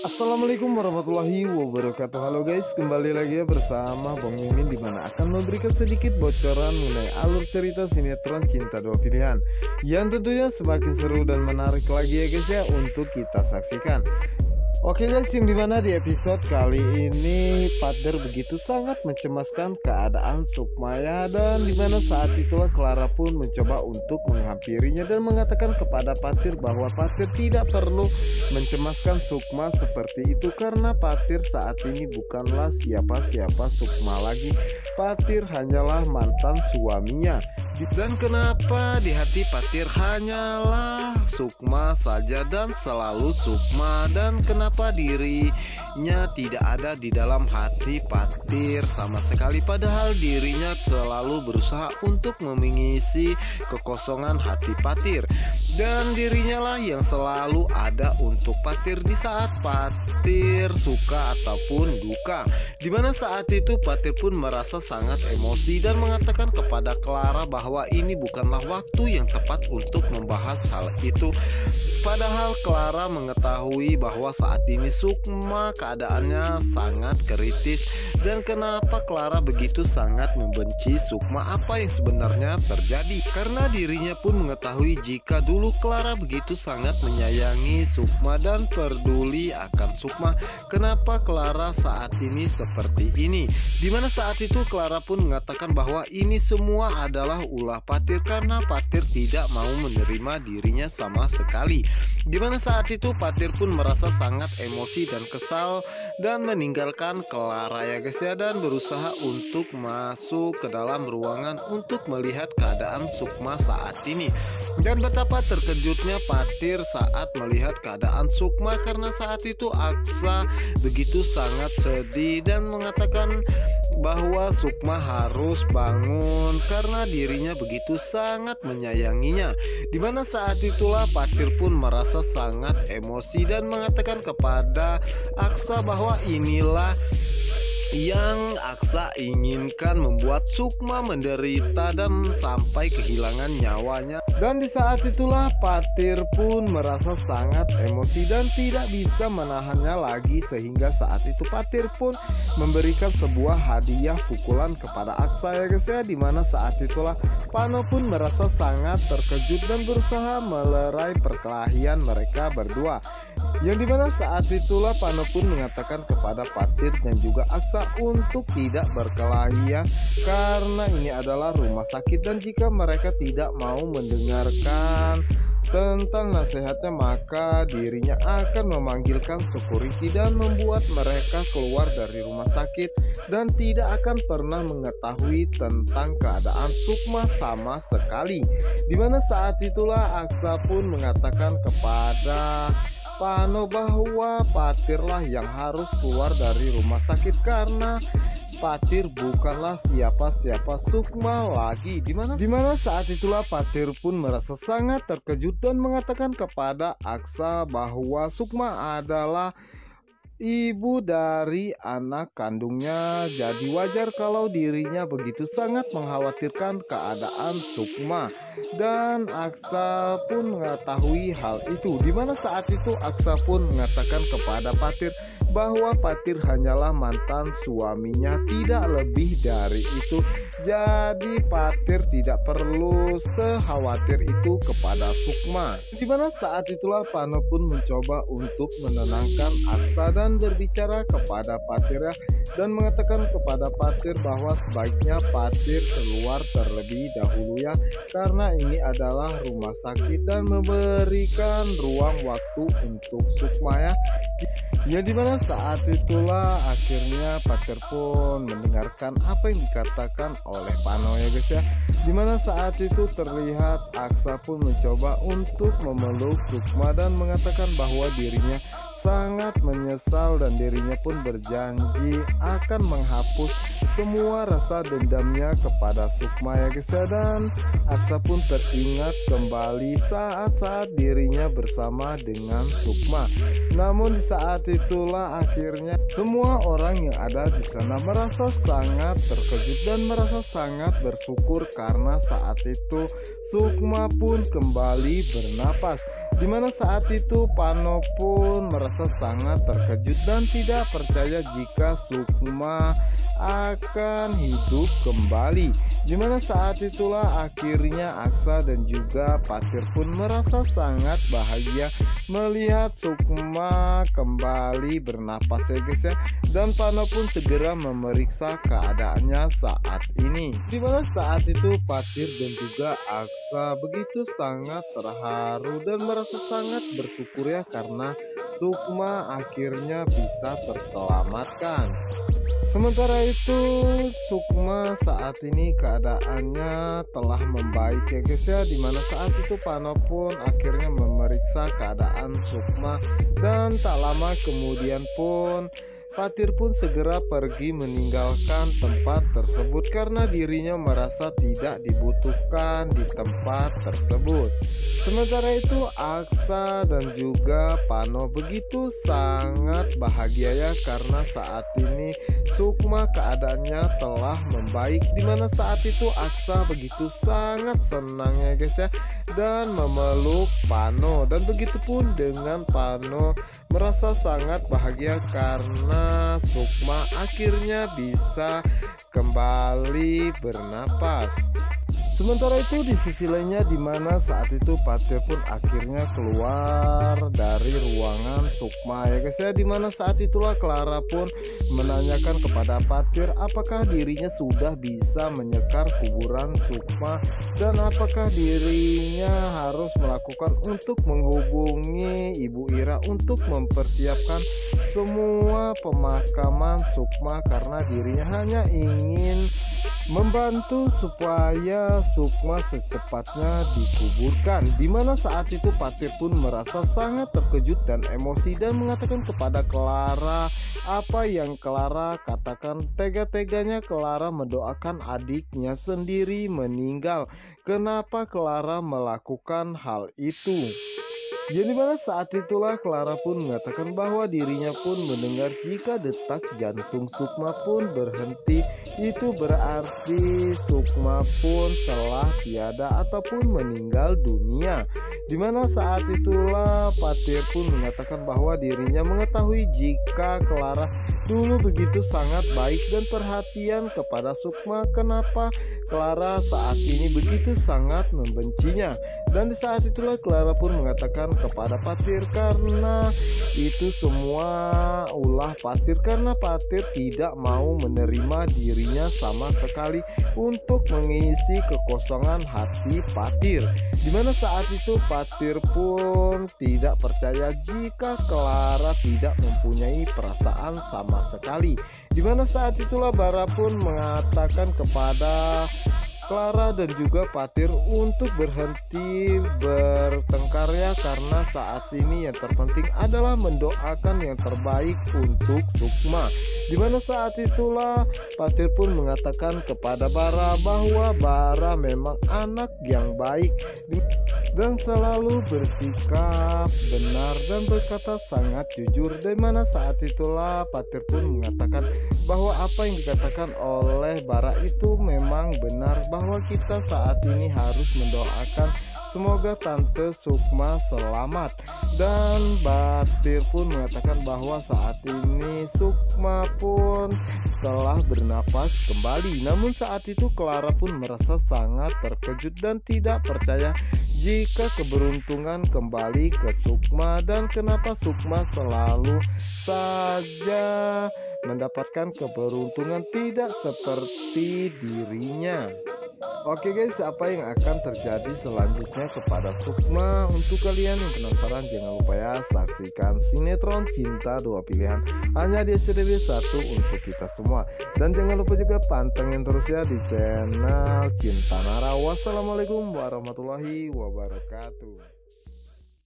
Assalamualaikum warahmatullahi wabarakatuh. Halo guys, kembali lagi ya bersama Bang Mimin, dimana akan memberikan sedikit bocoran mengenai alur cerita sinetron Cinta Dua Pilihan yang tentunya semakin seru dan menarik lagi ya guys ya untuk kita saksikan. Oke guys, yang dimana di episode kali ini Pader begitu sangat mencemaskan keadaan Sukmaya, dan dimana saat itulah Clara pun mencoba untuk menghampirinya dan mengatakan kepada Patir bahwa Patir tidak perlu mencemaskan Sukma seperti itu karena Patir saat ini bukanlah siapa-siapa Sukma lagi. Patir hanyalah mantan suaminya. Dan kenapa di hati Patir hanyalah Sukma saja dan selalu Sukma, dan kenapa dirinya tidak ada di dalam hati Patir sama sekali, padahal dirinya selalu berusaha untuk mengisi kekosongan hati Patir, dan dirinya lah yang selalu ada untuk Patir di saat Patir suka ataupun duka. Dimana saat itu Patir pun merasa sangat emosi dan mengatakan kepada Clara bahwa ini bukanlah waktu yang tepat untuk membahas hal itu. Padahal Clara mengetahui bahwa saat ini Sukma keadaannya sangat kritis, dan kenapa Clara begitu sangat membenci Sukma, apa yang sebenarnya terjadi. Karena dirinya pun mengetahui jika dulu Clara begitu sangat menyayangi Sukma dan peduli akan Sukma, kenapa Clara saat ini seperti ini. Dimana saat itu Clara pun mengatakan bahwa ini semua adalah ulah Patir karena Patir tidak mau menerima dirinya sama sekali. Dimana saat itu Patir pun merasa sangat emosi dan kesal dan meninggalkan Clara ya guys ya, dan berusaha untuk masuk ke dalam ruangan untuk melihat keadaan Sukma saat ini. Dan betapa terkejutnya Patir saat melihat keadaan Sukma karena saat itu Aksa begitu sangat sedih dan mengatakan bahwa Sukma harus bangun karena dirinya begitu sangat menyayanginya. Dimana saat itulah Patir pun merasa sangat emosi dan mengatakan kepada Aksa bahwa inilah yang Aksa inginkan, membuat Sukma menderita dan sampai kehilangan nyawanya. Dan di saat itulah Patir pun merasa sangat emosi dan tidak bisa menahannya lagi, sehingga saat itu Patir pun memberikan sebuah hadiah pukulan kepada Aksa ya guys ya. Dimana saat itulah Pano pun merasa sangat terkejut dan berusaha melerai perkelahian mereka berdua. Yang dimana saat itulah Pano pun mengatakan kepada Patir dan juga Aksa untuk tidak berkelahi ya, karena ini adalah rumah sakit, dan jika mereka tidak mau mendengarkan tentang nasihatnya maka dirinya akan memanggilkan security dan membuat mereka keluar dari rumah sakit dan tidak akan pernah mengetahui tentang keadaan Sukma sama sekali. Dimana saat itulah Aksa pun mengatakan kepada Pano bahwa Patirlah yang harus keluar dari rumah sakit karena Patir bukanlah siapa-siapa Sukma lagi. Dimana saat itulah Patir pun merasa sangat terkejut dan mengatakan kepada Aksa bahwa Sukma adalah ibu dari anak kandungnya, jadi wajar kalau dirinya begitu sangat mengkhawatirkan keadaan Sukma. Dan Aksa pun mengetahui hal itu. Dimana saat itu Aksa pun mengatakan kepada Patir bahwa Patir hanyalah mantan suaminya, tidak lebih dari itu. Jadi Patir tidak perlu sekhawatir itu kepada Sukma. Dimana saat itulah Pano pun mencoba untuk menenangkan Aksa dan berbicara kepada Patir ya, dan mengatakan kepada Patir bahwa sebaiknya Patir keluar terlebih dahulu ya, karena ini adalah rumah sakit, dan memberikan ruang waktu untuk Sukma ya. Yang dimana saat itulah akhirnya Patir pun mendengarkan apa yang dikatakan oleh Pano ya guys ya. Dimana saat itu terlihat Aksa pun mencoba untuk memeluk Sukma dan mengatakan bahwa dirinya sangat menyesal dan dirinya pun berjanji akan menghapus semua rasa dendamnya kepada Sukma ya guys ya. Dan Aksa pun teringat kembali saat-saat dirinya bersama dengan Sukma. Namun di saat itulah akhirnya semua orang yang ada di sana merasa sangat terkejut dan merasa sangat bersyukur karena saat itu Sukma pun kembali bernapas. Dimana saat itu Pano pun merasa sangat terkejut dan tidak percaya jika Sukma akan hidup kembali. Dimana saat itulah akhirnya Aksa dan juga Patir pun merasa sangat bahagia melihat Sukma kembali bernapas ya guys ya. Dan Pano pun segera memeriksa keadaannya saat ini. Dimana saat itu Patir dan juga Aksa begitu sangat terharu dan merasa sangat bersyukur ya karena Sukma akhirnya bisa terselamatkan. Sementara itu Sukma saat ini keadaannya telah membaik ya guys ya. Dimana saat itu Pano pun akhirnya memeriksa keadaan Sukma dan tak lama kemudian pun Patir pun segera pergi meninggalkan tempat tersebut karena dirinya merasa tidak dibutuhkan di tempat tersebut. Sementara itu Aksa dan juga Pano begitu sangat bahagia ya karena saat ini Sukma keadaannya telah membaik. Dimana saat itu Aksa begitu sangat senang ya guys ya dan memeluk Pano, dan begitupun dengan Pano merasa sangat bahagia karena Sukma akhirnya bisa kembali bernapas. Sementara itu di sisi lainnya dimana saat itu Patir pun akhirnya keluar dari ruangan Sukma ya guys ya. Dimana saat itulah Clara pun menanyakan kepada Patir apakah dirinya sudah bisa menyekar kuburan Sukma dan apakah dirinya harus melakukan untuk menghubungi Ibu Ira untuk mempersiapkan semua pemakaman Sukma karena dirinya hanya ingin membantu supaya Sukma secepatnya dikuburkan. Dimana saat itu Patir pun merasa sangat terkejut dan emosi dan mengatakan kepada Clara apa yang Clara katakan. Tega-teganya Clara mendoakan adiknya sendiri meninggal. Kenapa Clara melakukan hal itu? Jadi mana saat itulah Clara pun mengatakan bahwa dirinya pun mendengar jika detak jantung Sukma pun berhenti, itu berarti Sukma pun telah tiada ataupun meninggal dunia. Dimana saat itulah Patir pun mengatakan bahwa dirinya mengetahui jika Clara dulu begitu sangat baik dan perhatian kepada Sukma, kenapa Clara saat ini begitu sangat membencinya. Dan di saat itulah Clara pun mengatakan kepada Patir karena itu semua ulah Patir, karena Patir tidak mau menerima dirinya sama sekali untuk mengisi kekosongan hati Patir. Dimana saat itu Patir pun tidak percaya jika Clara tidak mempunyai perasaan sama sekali. Dimana saat itulah Bara pun mengatakan kepada Clara dan juga Patir untuk berhenti bertengkar ya, karena saat ini yang terpenting adalah mendoakan yang terbaik untuk Sukma. Dimana saat itulah Patir pun mengatakan kepada Bara bahwa Bara memang anak yang baik dan selalu bersikap benar dan berkata sangat jujur. Dimana saat itulah Patir pun mengatakan bahwa apa yang dikatakan oleh Bara itu memang benar, bahwa kita saat ini harus mendoakan semoga Tante Sukma selamat. Dan Patir pun mengatakan bahwa saat ini Sukma pun telah bernapas kembali. Namun saat itu Clara pun merasa sangat terkejut dan tidak percaya jika keberuntungan kembali ke Sukma, dan kenapa Sukma selalu saja mendapatkan keberuntungan tidak seperti dirinya. Oke guys, apa yang akan terjadi selanjutnya kepada Sukma? Untuk kalian yang penasaran, jangan lupa ya saksikan sinetron Cinta Dua Pilihan hanya di SCTV 1 untuk kita semua. Dan jangan lupa juga pantengin terus ya di channel Cinta Nara. Wassalamualaikum warahmatullahi wabarakatuh.